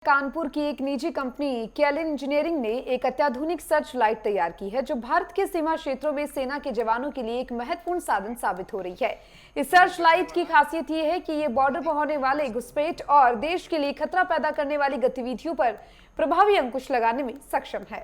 कानपुर की एक निजी कंपनी केलिन इंजीनियरिंग ने एक अत्याधुनिक सर्च लाइट तैयार की है जो भारत के सीमा क्षेत्रों में सेना के जवानों के लिए एक महत्वपूर्ण साधन साबित हो रही है। इस सर्च लाइट की खासियत ये है कि ये बॉर्डर पर होने वाले घुसपैठ और देश के लिए खतरा पैदा करने वाली गतिविधियों पर प्रभावी अंकुश लगाने में सक्षम है।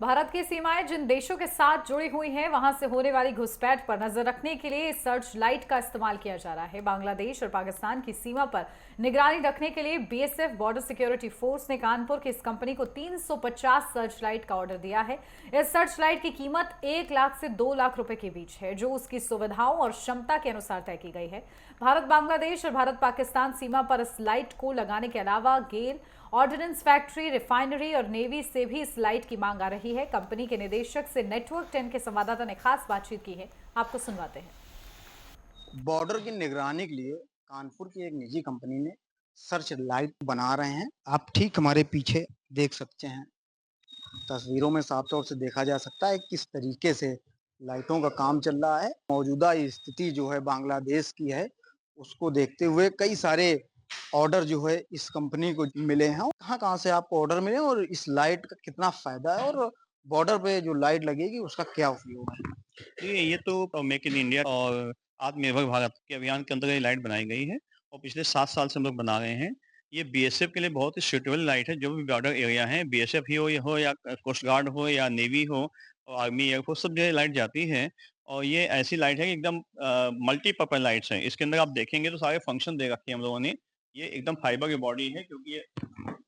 भारत की सीमाएं जिन देशों के साथ जुड़ी हुई हैं, वहां से होने वाली घुसपैठ पर नजर रखने के लिए सर्च लाइट का इस्तेमाल किया जा रहा है। बांग्लादेश और पाकिस्तान की सीमा पर निगरानी रखने के लिए बीएसएफ बॉर्डर सिक्योरिटी फोर्स ने कानपुर की इस कंपनी को 350 सर्च लाइट का ऑर्डर दिया है। इस सर्च लाइट की कीमत 1 लाख से 2 लाख रुपए के बीच है, जो उसकी सुविधाओं और क्षमता के अनुसार तय की गई है। भारत बांग्लादेश और भारत पाकिस्तान सीमा पर इस लाइट को लगाने के अलावा गेल, ऑर्डिनेंस फैक्ट्री, रिफाइनरी और नेवी से भी इस लाइट की मांग आ रही है। कंपनी के निदेशक से नेटवर्क 10 के संवाददाता ने खास बातचीत की है, आपको सुनवाते हैं। बॉर्डर की निगरानी के लिए कानपुर की एक निजी कंपनी ने सर्च लाइट बना रहे हैं। आप ठीक हमारे पीछे देख सकते हैं, तस्वीरों में साफ तौर से देखा जा सकता है किस तरीके से लाइटों का काम चल रहा है। मौजूदा स्थिति जो है बांग्लादेश की है, उसको देखते हुए कई सारे ऑर्डर जो है इस कंपनी को मिले हैं। कहाँ कहाँ से आपको ऑर्डर मिले और इस लाइट का कितना फायदा है और बॉर्डर पे जो लाइट लगेगी उसका क्या उपयोग है? देखिए, ये तो मेक इन इंडिया और आत्मनिर्भर भारत के अभियान के अंतर्गत ये लाइट बनाई गई है और पिछले 7 साल से हम लोग बना रहे हैं। ये बीएसएफ के लिए बहुत ही सूटेबल लाइट है। जो भी बॉर्डर एरिया है, बीएसएफ ही हो या कोस्ट गार्ड हो या नेवी हो और आर्मी एयरफोर्स, सब जगह लाइट जाती है। और ये ऐसी लाइट है कि एकदम मल्टीपर्पज़ लाइट्स हैं। इसके अंदर आप देखेंगे तो सारे फंक्शन दे रखे हैं हम लोगों ने। ये एकदम फाइबर की बॉडी है, क्योंकि ये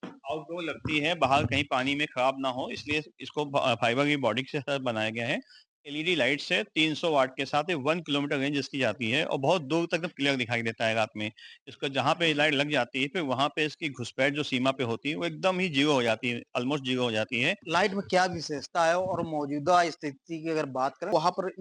आउटडोर लगती है, बाहर कहीं पानी में खराब ना हो, इसलिए इसको फाइबर की बॉडी के साथ बनाया गया है। एलईडी लाइट से 300 वाट के साथ 1 किलोमीटर रेंज इसकी जाती है और बहुत दूर तक क्लियर दिखाई देता है रात में। इसको जहाँ पे लाइट लग जाती है, फिर वहाँ पे इसकी घुसपैठ जो सीमा पे होती है, वो एकदम ही ज़ीरो हो जाती है, ऑलमोस्ट ज़ीरो हो जाती है। लाइट में क्या विशेषता है और मौजूदा स्थिति की अगर बात करें वहां पर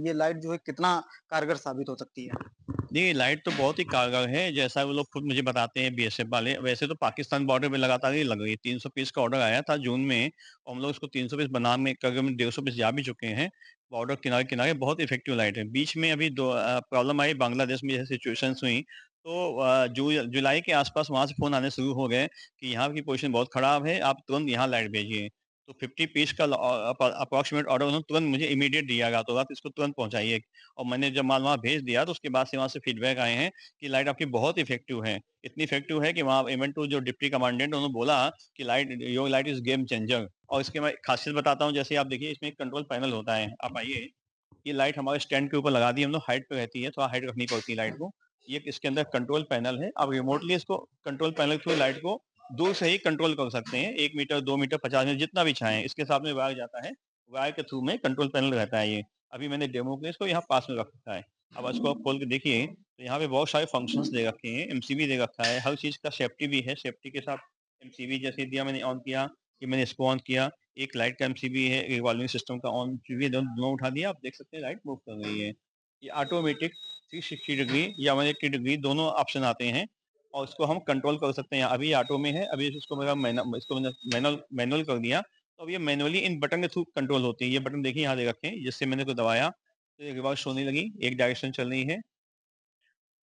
ये लाइट जो है कितना कारगर साबित हो सकती है? देखिए, लाइट तो बहुत ही कारगर है, जैसा वो लोग खुद मुझे बताते हैं बीएसएफ वाले। वैसे तो पाकिस्तान बॉर्डर पे लगातार ही लग रही है। 300 पीस का ऑर्डर आया था जून में और हम लोग उसको 300 पीस बना में करीबन 150 पीस जा भी चुके हैं। बॉर्डर किनारे-किनारे बहुत इफेक्टिव लाइट है। बीच में अभी प्रॉब्लम आई बांग्लादेश में, जैसे सिचुएशंस हुई, तो जुलाई के आस-पास वहाँ से फ़ोन आने शुरू हो गए कि यहाँ की पोज़ीशन बहुत खराब है, आप तुरंत यहाँ लाइट भेजिए। तो 50 पीस का अप्रॉक्सिमेट ऑर्डर उन्होंने तुरंत मुझे इमीडिएट दिया, रातों-रात इसको तुरंत पहुँचाइए। और मैंने जब माल वहाँ भेज दिया तो उसके बाद से वहाँ से फीडबैक आए हैं कि लाइट आपकी बहुत इफेक्टिव है। इतनी इफेक्टिव है कि वहाँ M12 जो डिप्टी कमांडेंट, उन्होंने बोला कि your light is game changer. और इसकी मैं खासियत बताता हूँ, जैसे आप देखिए इसमें एक कंट्रोल पैनल होता है। आप आइए, ये लाइट हमारे स्टैंड के ऊपर लगा दी हम लोग, हाइट पे रहती है, थोड़ा हाइट रखनी पड़ती है लाइट को। ये इसके अंदर कंट्रोल पैनल है, आप रिमोटली इसको कंट्रोल पैनल थ्रू लाइट को दूर से ही कंट्रोल कर सकते हैं। 1 मीटर, 2 मीटर, 50 मीटर, जितना भी चाहें। इसके साथ में वायर जाता है, वायर के थ्रू में कंट्रोल पैनल रहता है ये। अभी मैंने डेमो के लिए इसको यहाँ पास में रख रखा है। अब इसको आप खोल के देखिए तो यहाँ पे बहुत सारे फंक्शंस दे रखे हैं, एमसीबी दे रखा है, हर चीज़ का सेफ्टी भी है। सेफ्टी के साथ एमसीबी जैसे दिया मैंने ऑन किया, कि मैंने इसको ऑन किया, एक लाइट का एमसीबी है, रिवॉल्विंग सिस्टम का ऑन भी, दोनों उठा दिया, आप देख सकते हैं लाइट मूव कर रही है। ये ऑटोमेटिक 360 डिग्री या 180 डिग्री दोनों ऑप्शन आते हैं और इसको हम कंट्रोल कर सकते हैं। अभी ऑटो में है, अभी इसको मैंने मैनुअल कर दिया, तो अब ये मैनुअली इन बटन के थ्रू कंट्रोल होती है। ये बटन देखिए यहाँ दे रखे हैं, जिससे मैंने इसको दबाया तो ये रिवर्स होने लगी, एक डायरेक्शन चल रही है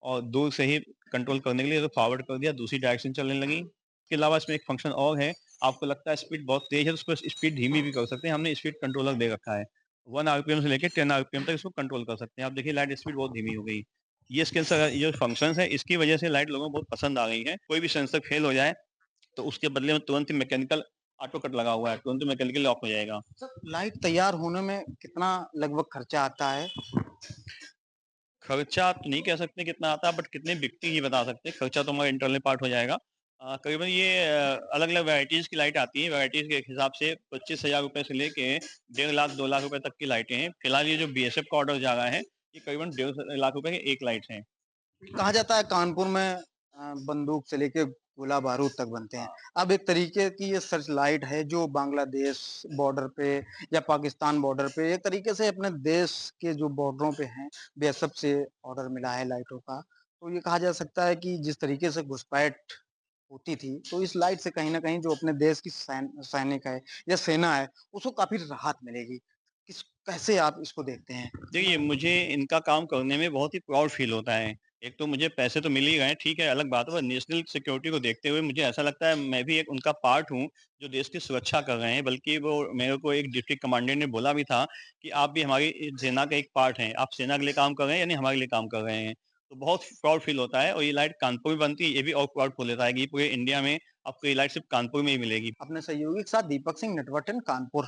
और दूर से ही कंट्रोल करने के लिए तो फॉरवर्ड कर दिया, दूसरी डायरेक्शन चलने लगी। इसके अलावा इसमें एक फंक्शन और है, आपको लगता है स्पीड बहुत तेज़ है तो उसको स्पीड धीमी भी कर सकते हैं, हमने स्पीड कंट्रोलर दे रखा है। 1 आरपीएम से लेके 10 आरपीएम तक इसको कंट्रोल कर सकते हैं। आप देखिए लाइट स्पीड बहुत धीमी हो गई। ये जो फंक्शंस है, इसकी वजह से लाइट लोगों को बहुत पसंद आ गई है। कोई भी सेंसर फेल हो जाए तो उसके बदले में तुरंत ही मैकेनिकल ऑटो कट लगा हुआ है, तुरंत ही मैकेनिकली लॉक हो जाएगा। सर, लाइट तैयार होने में कितना लगभग खर्चा आता है? खर्चा तो नहीं कह सकते कितना आता है, बट कितनी बिकती ये बता सकते हैं। खर्चा तो हमारा इंटरनल पार्ट हो जाएगा। करीबन ये अलग-अलग वैराइटीज़ की लाइट आती है। वैराइटीज़ के हिसाब से 25,000 रुपए से लेके 1.5 लाख 2 लाख रुपए तक की लाइटें हैं। फिलहाल ये जो बीएसएफ का ऑर्डर जा रहा है, ये करीबन 1.5 लाख रुपए की एक लाइट है। कहा जाता है कानपुर में बंदूक से लेके गोला बारूद तक बनते हैं। अब एक तरीके की ये सर्च लाइट है जो बांग्लादेश बॉर्डर पे या पाकिस्तान बॉर्डर पे एक तरीके से अपने देश के जो बॉर्डरों पे हैं, बीएसएफ से ऑर्डर मिला है लाइटों का। तो ये कहा जा सकता है कि जिस तरीके से घुसपैठ होती थी, तो इस लाइट से कहीं न कहीं जो अपने देश की सैनिक है या सेना है, उसको काफ़ी राहत मिलेगी। कैसे आप इसको देखते हैं? देखिए, मुझे इनका काम करने में बहुत ही प्राउड फ़ील होता है। एक तो मुझे पैसे तो मिल ही गए हैं, ठीक है, अलग बात है, पर नेशनल सिक्योरिटी को देखते हुए मुझे ऐसा लगता है मैं भी एक उनका पार्ट हूँ, जो देश की सुरक्षा कर रहे हैं। बल्कि वो मेरे को एक डिस्ट्रिक्ट कमांडेंट ने बोला भी था कि आप भी हमारी सेना का एक पार्ट हैं। आप सेना के लिए काम कर रहे हैं यानी हमारे लिए काम कर रहे हैं। तो बहुत प्राउड फील होता है और ये लाइट कानपुर में बनती है, ये भी और प्राउड फील होता है कि पूरे इंडिया में आपको ये लाइट सिर्फ कानपुर में ही मिलेगी। अपने सहयोगी के साथ दीपक सिंह, नटवरटन, कानपुर।